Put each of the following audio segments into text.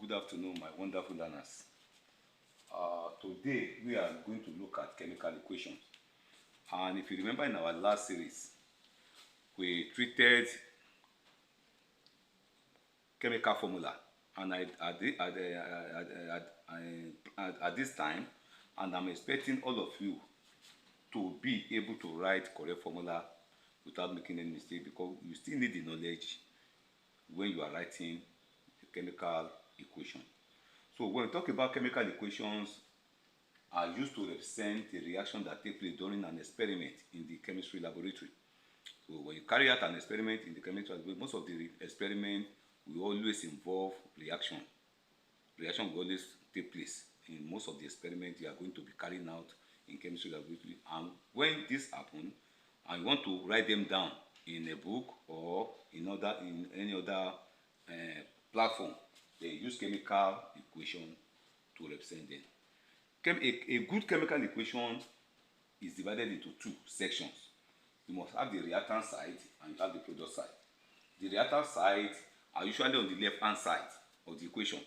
Good afternoon, my wonderful learners. Today we are going to look at chemical equations. And if you remember in our last series, we treated chemical formula. And at this time, and I'm expecting all of you to be able to write correct formula without making any mistake, because you still need the knowledge when you are writing a chemical equation. So when we talk about chemical equations, are used to represent the reaction that takes place during an experiment in the chemistry laboratory. So when you carry out an experiment in the chemistry laboratory, most of the experiment will always involve reaction. Reaction will always take place in most of the experiments you are going to be carrying out in chemistry laboratory. And when this happens, and you want to write them down in a book or in any other platform, they use chemical equation to represent them. A good chemical equation is divided into two sections. You must have the reactant side and you have the product side. The reactant side are usually on the left hand side of the equation.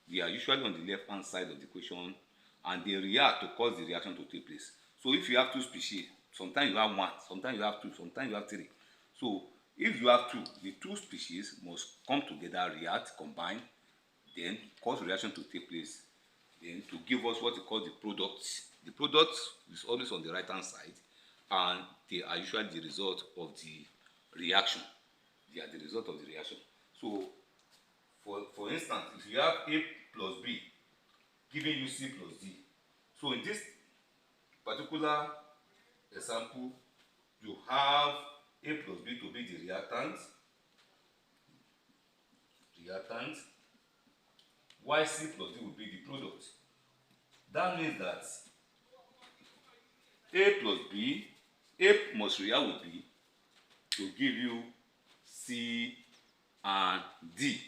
They are usually on the left hand side of the equation, and they react to cause the reaction to take place. So if you have two species, sometimes you have one, sometimes you have two, sometimes you have three. So if you have two, the two species must come together, react, combine, then cause reaction to take place, then to give us what we call the products. The product is always on the right hand side, and they are usually the result of the reaction. They are the result of the reaction. So for instance, if you have A plus B giving you C plus D, so in this particular example, you have A plus B to be the reactant, while C plus D will be the product. That means that A plus B, A must react with B to give you C and D.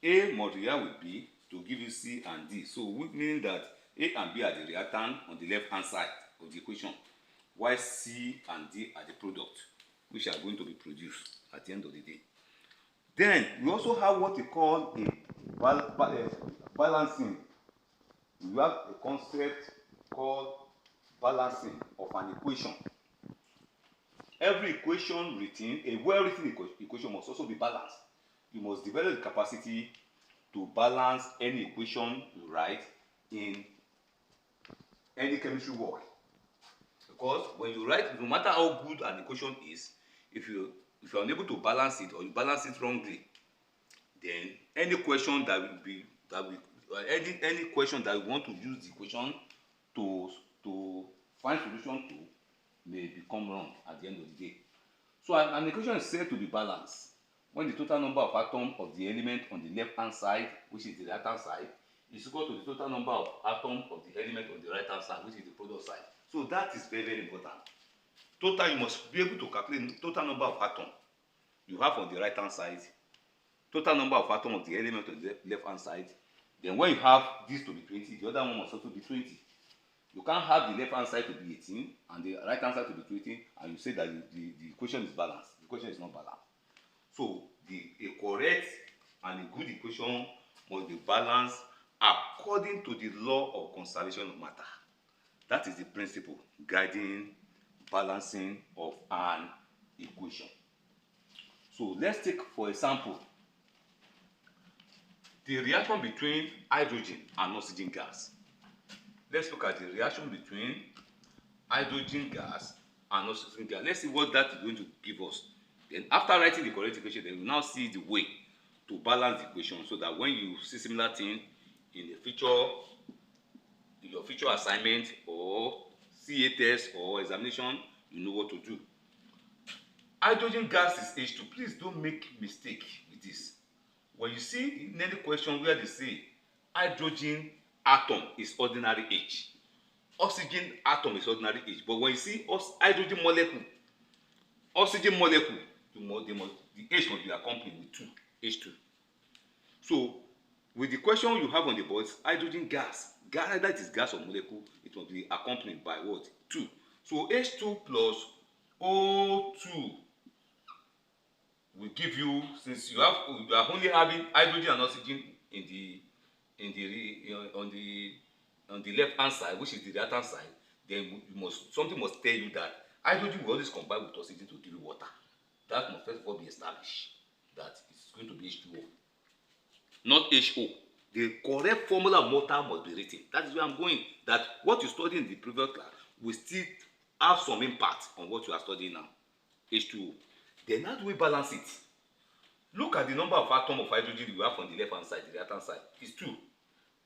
A must react with B to give you C and D. So meaning that A and B are the reactant on the left hand side of the equation, while C and D are the product which are going to be produced at the end of the day. Then we also have what we call a balancing. We have a concept called balancing of an equation. Every equation written, a well-written equation must also be balanced. You must develop the capacity to balance any equation you write in any chemistry work. Because when you write, no matter how good an equation is, if you are unable to balance it, or you balance it wrongly, then any question any question that you want to use the equation to find solution to may become wrong at the end of the day. So an equation is said to be balanced when the total number of atoms of the element on the left hand side, which is the right hand side, is equal to the total number of atoms of the element on the right hand side, which is the product side. So that is very, very important. Total, you must be able to calculate the total number of atoms you have on the right hand side, total number of atoms of the element on the left hand side. Then when you have this to be 20, the other one must also be 20. You can't have the left hand side to be 18 and the right hand side to be 20, and you say that the equation is balanced. The equation is not balanced. So a correct and a good equation must be balanced according to the law of conservation of matter. That is the principle guiding balancing of an equation. So let's take, for example, the reaction between hydrogen and oxygen gas. Let's look at the reaction between hydrogen gas and oxygen gas. Let's see what that is going to give us. Then after writing the correct equation, then we now see the way to balance the equation, so that when you see similar thing in your future assignment or CA test or examination, you know what to do. Hydrogen gas is H2. Please don't make mistake with this. When you see in any question where they say hydrogen atom is ordinary H, oxygen atom is ordinary H, but when you see hydrogen molecule, oxygen molecule, the H must be accompanied with 2, H2. So with the question you have on the board, hydrogen gas, either it is gas or molecule, it must be accompanied by what? 2. So H2 plus O2 will give you, since you are only having hydrogen and oxygen on the left hand side, which is the right hand side, then something must tell you that hydrogen will always combine with oxygen to give you water. That must first of all be established, that it's going to be H2O, not HO. The correct formula of water must be written. That is where I'm going. That what you study in the previous class will still have some impact on what you are studying now. H2O. Then how do we balance it? Look at the number of atoms of hydrogen you have on the left hand side, the right hand side. It's 2.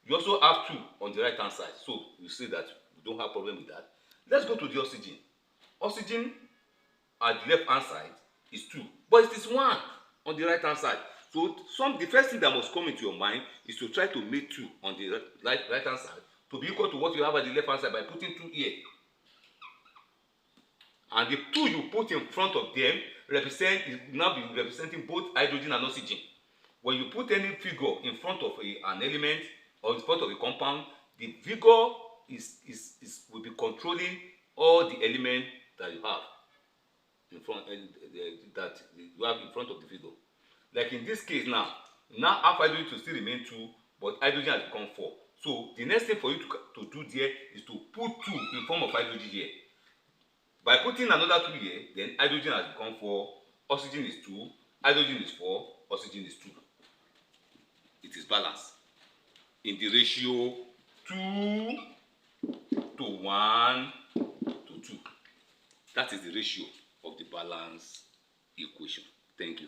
You also have 2 on the right hand side. So you see that we don't have problem with that. Let's go to the oxygen. Oxygen at the left hand side is 2, but it is 1 on the right hand side. So the first thing that must come into your mind is to try to make 2 on the right hand side to be equal to what you have at the left hand side by putting 2 here. And the 2 you put in front of them now be representing both hydrogen and oxygen. When you put any figure in front of an element or in front of a compound, the figure will be controlling all the elements that you have in front that you have in front of the figure. Like in this case now half hydrogen to still remain 2, but hydrogen has become 4. So the next thing for you to do there is to put 2 in form of hydrogen here. By putting another 2 here, then hydrogen has become 4, oxygen is 2, hydrogen is 4, oxygen is 2. It is balanced in the ratio 2 to 1 to 2. That is the ratio of the balance equation. Thank you.